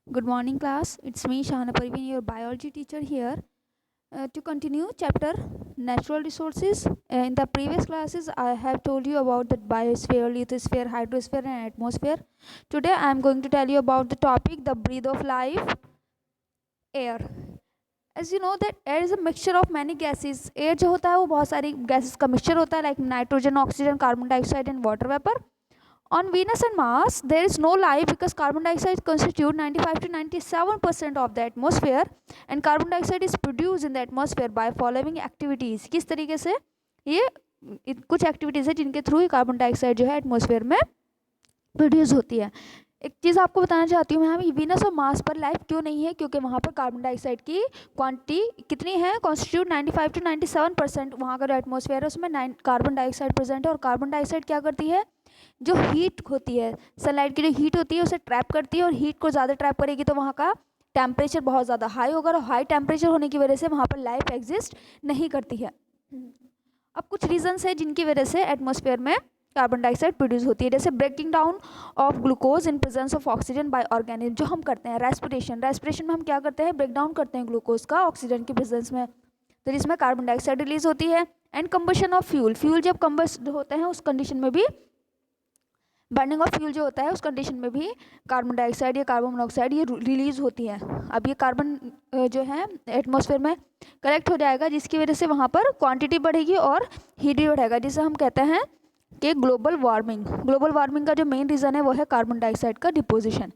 Good morning, class. It's me, Shahana Parveen, your biology teacher here. To continue chapter natural resources. In the previous classes, I have told you about the biosphere, lithosphere, hydrosphere, and atmosphere. Today, I am going to tell you about the topic the breath of life, air. As you know that air is a mixture of many gases. Air जो होता है वो बहुत सारी gases का mixture होता है, like nitrogen, oxygen, carbon dioxide, and water vapor. On Venus and Mars, there is no life because carbon dioxide constitutes 95 to 97% of the atmosphere, and carbon dioxide is produced in the atmosphere by following activities. किस तरीके से ये कुछ activities है जिनके through carbon dioxide जो है atmosphere में प्रोड्यूस होती है। एक चीज़ आपको बताना चाहती हूँ मैं, वीनस और मार्स पर लाइफ क्यों नहीं है, क्योंकि वहाँ पर कार्बन डाइऑक्साइड की क्वांटिटी कितनी है, कॉन्स्टिट्यूट 95 टू 97%। वहाँ का जो एटमॉस्फेयर है उसमें कार्बन डाइऑक्साइड प्रेजेंट है, और कार्बन डाइऑक्साइड क्या करती है, जो हीट होती है, सनलाइट की जो हीट होती है उसे ट्रैप करती है, और हीट को ज़्यादा ट्रैप करेगी तो वहाँ का टेम्परेचर बहुत ज़्यादा हाई होगा, और हाई टेम्परेचर होने की वजह से वहाँ पर लाइफ एग्जिस्ट नहीं करती है। अब कुछ रीजंस है जिनकी वजह से एटमॉस्फेयर में कार्बन डाइऑक्साइड प्रोड्यूस होती है, जैसे breaking down of glucose in presence of oxygen by organism. जो हम करते हैं रेस्पिरेशन में हम क्या करते हैं, ब्रेक डाउन करते हैं ग्लूकोज का ऑक्सीजन की प्रेजेंस में, तो जिसमें कार्बन डाइऑक्साइड रिलीज होती है। एंड कंबशन ऑफ फ्यूल जब कंबस्ट होते हैं उस कंडीशन में भी, बर्निंग ऑफ फ्यूल जो होता है उस कंडीशन में भी कार्बन डाइऑक्साइड या कार्बन मोनोऑक्साइड ये रिलीज होती है। अब ये कार्बन जो है एटमॉस्फेयर में कलेक्ट हो जाएगा, जिसकी वजह से वहाँ पर क्वांटिटी बढ़ेगी और हीट भी बढ़ेगा, जिसे हम कहते हैं कि ग्लोबल वार्मिंग का जो मेन रीज़न है वो है कार्बन डाइऑक्साइड का deposition.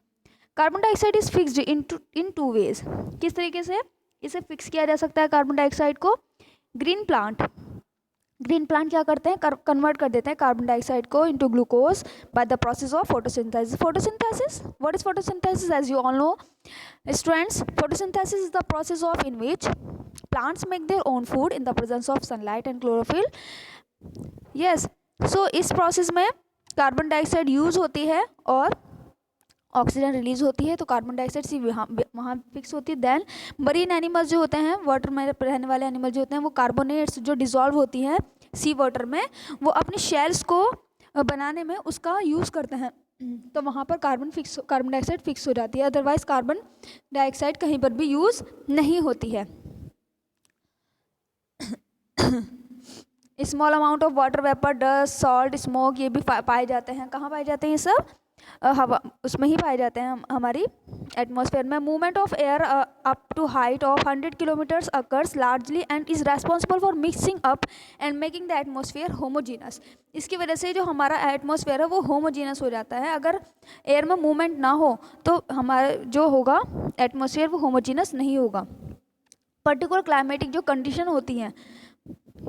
Carbon dioxide is fixed in two ways. किस तरीके से इसे फिक्स किया जा सकता है कार्बन डाइऑक्साइड को, ग्रीन प्लांट क्या करते हैं, कन्वर्ट कर देते हैं कार्बन डाइऑक्साइड को into glucose by the process of photosynthesis. What is photosynthesis? As you all know students, photosynthesis is the process of in which plants make their own food in the presence of sunlight and chlorophyll. Yes, सो इस process में carbon dioxide use होती है और oxygen release होती है, तो carbon dioxide C वहाँ fix होती है। देन मरीन एनिमल्स जो होते हैं, वाटर में रहने वाले एनिमल जो होते हैं, वो कार्बोनेट्स जो डिजॉल्व होती हैं सी वाटर में, वो अपनी शेल्स को बनाने में उसका यूज़ करते हैं, तो वहाँ पर कार्बन डाइऑक्साइड फिक्स हो जाती है। अदरवाइज कार्बन डाइऑक्साइड कहीं पर भी यूज़ नहीं होती है। Small amount of water vapour, dust, salt, smoke ये भी पाए जाते हैं। कहाँ पाए जाते हैं ये सब? हवा उसमें ही पाए जाते हैं हमारी एटमॉस्फेयर में। Movement of air up to height of 100 kilometres occurs largely and is responsible for mixing up and making the atmosphere homogeneous. इसकी वजह से जो हमारा एटमॉस्फेयर है वो होमोजीनस हो जाता है। अगर एयर में मूवमेंट ना हो तो हमारा जो होगा एटमॉस्फेयर वो होमोजीनस नहीं होगा। पर्टिकुलर क्लाइमेटिक जो कंडीशन होती हैं,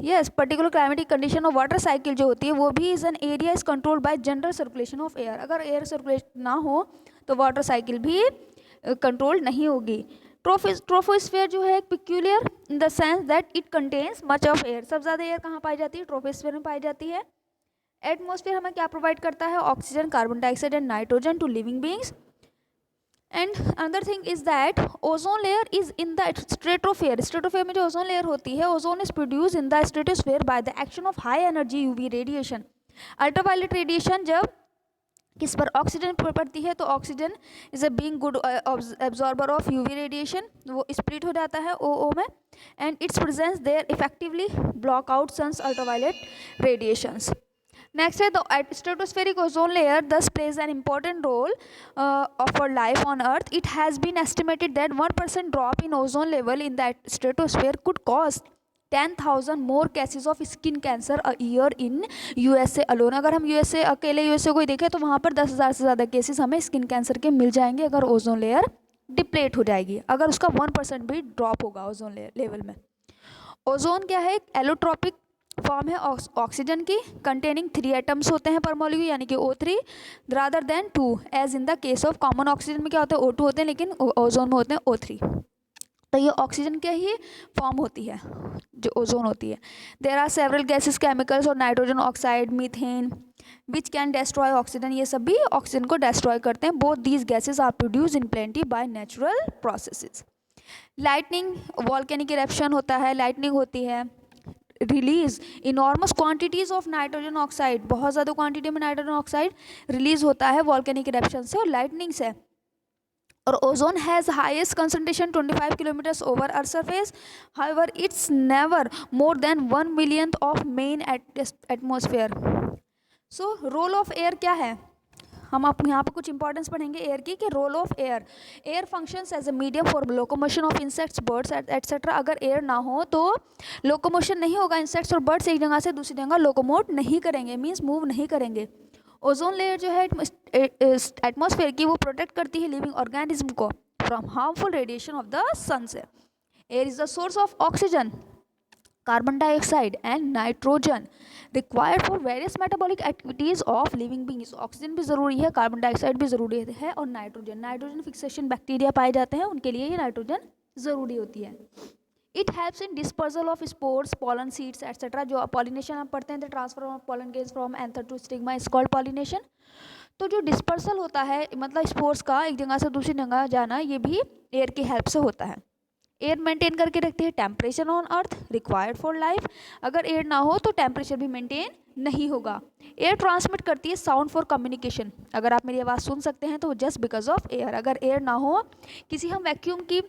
yes, particular climatic condition of water cycle जो होती है वो भी is an area is controlled by general circulation of air. अगर एयर सर्कुलेशन ना हो तो वाटर साइकिल भी कंट्रोल नहीं होगी। ट्रोपोस्फेयर जो है peculiar in the sense that it contains much of air. सबसे ज़्यादा एयर कहाँ पाई जाती है? ट्रोपोस्फेयर में पाई जाती है। एटमॉस्फेयर हमें क्या प्रोवाइड करता है? Oxygen, carbon dioxide and nitrogen to living beings. And another thing is that ozone layer is in the stratosphere में जो ओजोन लेयर होती है, ozone is produce in the stratosphere by the action of high energy UV radiation. Ultraviolet radiation जब किस पर? Oxygen पर पड़ती है, तो oxygen is a being good absorber of UV radiation, वो स्प्लिट हो जाता है ओ में, and it's presence there effectively block out sun's ultraviolet radiations. Next है the stratospheric ozone layer thus plays an important role for life on Earth. It has been estimated that 1% drop in ozone level in the stratosphere could cause 10,000 more cases of skin cancer a year in USA alone. अगर हम USA अकेले USA को ही देखें तो वहाँ पर 10,000 से ज़्यादा केसेस हमें स्किन कैंसर के मिल जाएंगे अगर ओजोन लेयर डिप्लेट हो जाएगी, अगर उसका 1% भी ड्रॉप होगा ओजोन लेवल में। ओजोन क्या है? एक एलोट्रॉपिक फॉर्म है ऑक्सीजन की, कंटेनिंग 3 एटम्स होते हैं पर मॉलिक्यूल, यानी कि O3 rather than 2 as in the case of common oxygen में क्या होता है? O2 होते हैं, लेकिन ओजोन में होते हैं O3। तो ये ऑक्सीजन के ही फॉर्म होती है जो ओजोन होती है। There are several gases, chemicals और nitrogen oxide, methane which can destroy oxygen. ये सब भी ऑक्सीजन को डेस्ट्रॉय करते हैं। Both these gases are produce in plenty by natural processes. Lightning, volcanic eruption होता है, लाइटनिंग होती है, release enormous quantities of nitrogen oxide, बहुत ज़्यादा क्वांटिटी में नाइट्रोजन ऑक्साइड रिलीज होता है वॉल्केनिक इरेप्शन से और लाइटनिंग से। और ozone has highest concentration 25 kilometres over earth surface, however it's never more than 1 millionth of main atmosphere. So role of air क्या है, हम आप यहाँ पे कुछ इंपॉर्टेंस पढ़ेंगे एयर की, कि role of air, air functions as a medium for locomotion of insects, birds etcetera. अगर एयर ना हो तो लोकोमोशन नहीं होगा, इंसेक्ट्स और बर्ड्स एक जगह से दूसरी जगह लोकोमोट नहीं करेंगे, मीन्स मूव नहीं करेंगे। ओजोन लेयर जो है एटमॉस्फेयर की, वो प्रोटेक्ट करती है लिविंग ऑर्गेनिज्म को from harmful radiation of the sun से। Air is the source of oxygen, carbon dioxide and nitrogen required for various metabolic activities of living beings. Oxygen भी ज़रूरी है, कार्बन डाइऑक्साइड भी ज़रूरी है, और नाइट्रोजन फिक्सेशन बैक्टीरिया पाए जाते हैं, उनके लिए ये नाइट्रोजन ज़रूरी होती है। It helps in dispersal of spores, pollen seeds etcetera. जो पॉलिनेशन आप पढ़ते हैं, the transfer of pollen gains from anther to stigma is called pollination. तो जो डिस्पर्सल होता है, मतलब स्पोर्स का एक जगह से दूसरी जगह जाना, ये भी एयर की हेल्प से होता है। एयर मेंटेन करके रखती है temperature on earth required for life. अगर एयर ना हो तो टेम्परेचर भी मेंटेन नहीं होगा। एयर ट्रांसमिट करती है साउंड फॉर कम्युनिकेशन। अगर आप मेरी आवाज़ सुन सकते हैं तो जस्ट बिकॉज ऑफ एयर। अगर एयर ना हो, किसी हम वैक्यूम की,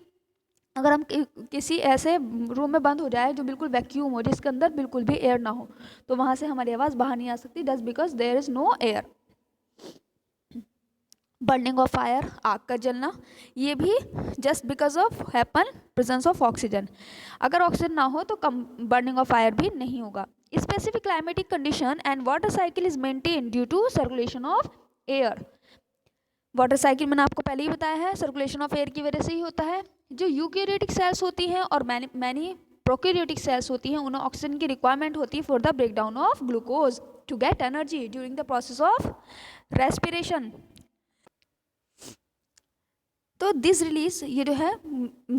अगर हम किसी ऐसे रूम में बंद हो जाए जो बिल्कुल वैक्यूम हो, जिसके अंदर बिल्कुल भी एयर ना हो, तो वहाँ से हमारी आवाज़ बाहर नहीं आ सकती, just because there is no air. Burning of fire, आग का जलना, ये भी just because of happen presence of oxygen. अगर ऑक्सीजन ना हो तो बर्निंग ऑफ फायर भी नहीं होगा। Specific climatic condition and water cycle is maintain due to circulation of air. Water cycle मैंने आपको पहले ही बताया है, सर्कुलेशन ऑफ एयर की वजह से ही होता है। जो यूकैरियोटिक सेल्स होती हैं और मैनी प्रोकैरियोटिक सेल्स होती हैं, उन्हें ऑक्सीजन की रिक्वायरमेंट होती है for the breakdown of glucose to get energy during the process of respiration. तो दिस रिलीज, ये जो है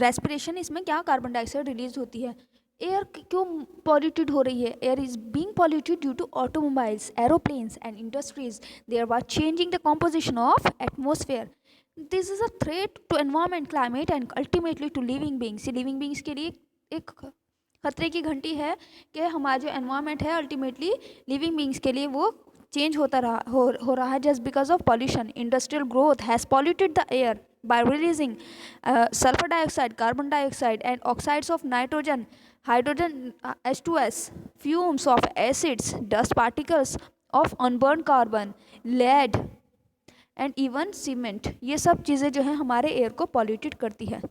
रेस्पिरेशन, इसमें क्या कार्बन डाइऑक्साइड रिलीज होती है। एयर क्यों पॉल्यूटेड हो रही है? Air is being polluted due to automobiles, aeroplanes and industries, thereby changing the composition of atmosphere. This is a threat to environment, climate and ultimately to living beings. Living beings के लिए एक खतरे की घंटी है कि हमारा जो एनवायरमेंट है, अल्टीमेटली लिविंग बींग्स के लिए वो चेंज होता हो रहा है just because of pollution. Industrial growth has polluted the air by releasing sulfur dioxide, carbon dioxide and oxides of nitrogen, hydrogen, H2S, fumes of acids, dust particles of unburned carbon, lead and even cement। ये सब चीज़ें जो हैं हमारे air को polluted करती है।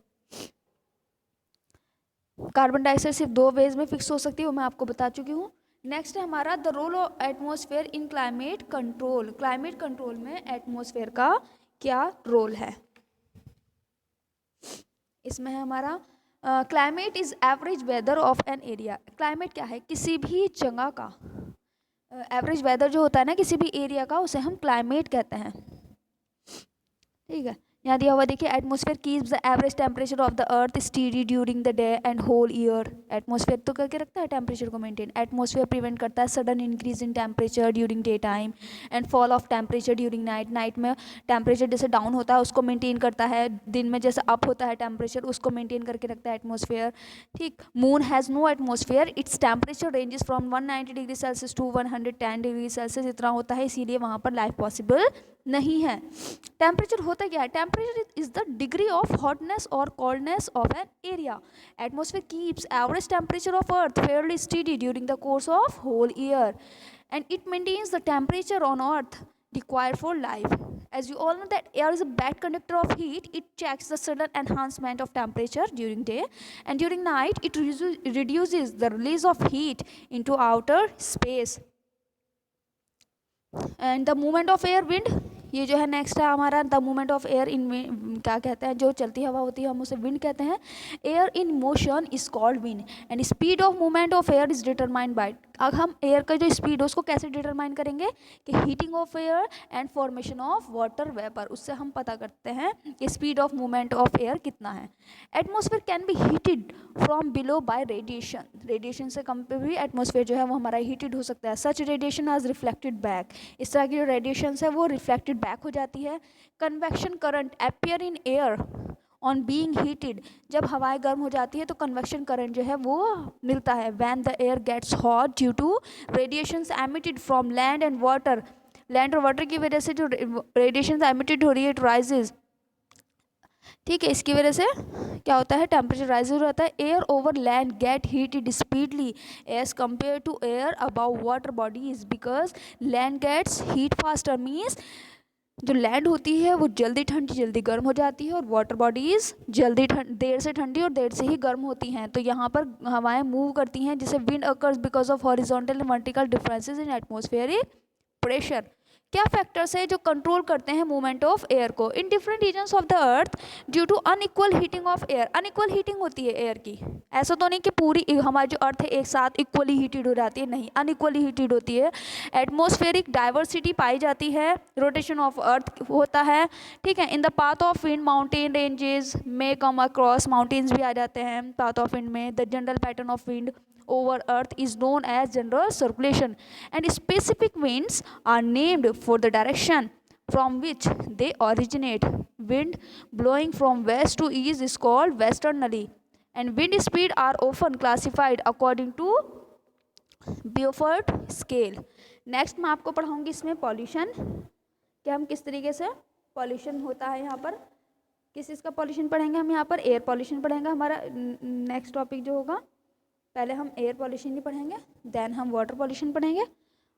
Carbon dioxide सिर्फ 2 वेज में फिक्स हो सकती है, वो मैं आपको बता चुकी हूँ। नेक्स्ट है हमारा the role of atmosphere in climate control. Climate control में एटमॉस्फेयर का क्या रोल है? इसमें है हमारा climate is average weather of an area. Climate क्या है? किसी भी जगह का एवरेज वेदर जो होता है ना किसी भी एरिया का, उसे हम क्लाइमेट कहते हैं। ठीक है, यहाँ दिया हुआ देखिए, atmosphere keeps the average temperature of the earth steady during the day and whole year. Atmosphere तो करके रखता है टेम्परेचर को मेंटेन। एटमॉस्फेयर प्रिवेंट करता है sudden increase in temperature during day time and fall of temperature during night. Night में temperature जैसे down होता है उसको मेंटेन करता है, दिन में जैसे अप होता है टेम्परेचर उसको मेंटेन करके रखता है एटमॉस्फेयर। ठीक, moon has no atmosphere, its temperature ranges from 190 degree Celsius to 110 degree Celsius, इतना होता है, इसीलिए वहाँ पर लाइफ पॉसिबल नहीं है। टेम्परेचर होता क्या है? Temperature is the degree of hotness और coldness of an area. Atmosphere keeps average temperature of earth fairly steady during the course of whole year and it maintains the temperature on earth required for life. As you all know that air is a bad conductor of heat, it checks the sudden enhancement of temperature during day and during night it reduces the release of heat into outer space. And the movement of air, wind, ये जो है next है हमारा। The movement of air in, क्या कहते हैं, जो चलती हवा होती है हम उसे विंड कहते हैं। Air in motion is called wind and speed of movement of air is determined by. अब हम एयर का जो स्पीड है उसको कैसे डिटरमाइन करेंगे कि heating of air and formation of water vapour, उससे हम पता करते हैं कि speed of movement of air कितना है। Atmosphere can be heated from below bye radiation. Radiation से कम पे भी एटमॉस्फेयर जो है वो हमारा हीटेड हो सकता है। सच रेडिएशन आज रिफ्लेक्टेड बैक, इस तरह की जो रेडिएशन है वो रिफ्लेक्टेड बैक हो जाती है। Convection current appear in air on being heated, जब हवाएं गर्म हो जाती है तो कन्वेक्शन करंट जो है वो मिलता है। When the air gets hot due to radiations emitted from land and water, land और वाटर की वजह से जो रेडिएशंस एमिटेड हो रही है, इट राइजेज ठीक है, इसकी वजह से क्या होता है, टेम्परेचर राइज हो जाता है। Air over land get heated speedily as compare to air above water bodies, because land gets heat faster, means जो लैंड होती है वो जल्दी ठंडी जल्दी गर्म हो जाती है, और वाटर बॉडीज जल्दी देर से ठंडी और देर से ही गर्म होती हैं। तो यहाँ पर हवाएं मूव करती हैं, जिसे wind occurs because of horizontal and vertical differences in atmospheric pressure. क्या फैक्टर्स है जो कंट्रोल करते हैं मूवमेंट ऑफ एयर को? In different regions of the earth due to unequal heating of air. Unequal heating होती है एयर की, ऐसा तो नहीं कि पूरी हमारी जो अर्थ है एक साथ इक्वली हीटेड हो जाती है, नहीं, अनइक्वली हीटेड होती है। एटमॉस्फेरिक डाइवर्सिटी पाई जाती है, रोटेशन ऑफ अर्थ होता है, ठीक है। In the path of wind mountain ranges में कम अक्रॉस, माउंटेन्स भी आ जाते हैं पाथ ऑफ विंड में। The general pattern of wind over earth is known as general circulation, and specific winds are named for the direction from which they originate. Wind blowing from west to east is called westerly, and wind speed are often classified according to Beaufort scale. Next मैं आपको पढ़ाऊंगी इसमें pollution, कि हम किस तरीके से pollution होता है यहाँ पर, किस चीज़ का पॉल्यूशन पढ़ेंगे हम यहाँ पर, एयर पॉल्यूशन पढ़ेंगे। हमारा नेक्स्ट टॉपिक जो होगा, पहले हम एयर पॉल्यूशन ही पढ़ेंगे, देन हम वाटर पॉल्यूशन पढ़ेंगे।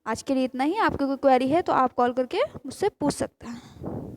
आज के लिए इतना ही। आपकी कोई क्वेरी है तो आप कॉल करके मुझसे पूछ सकते हैं।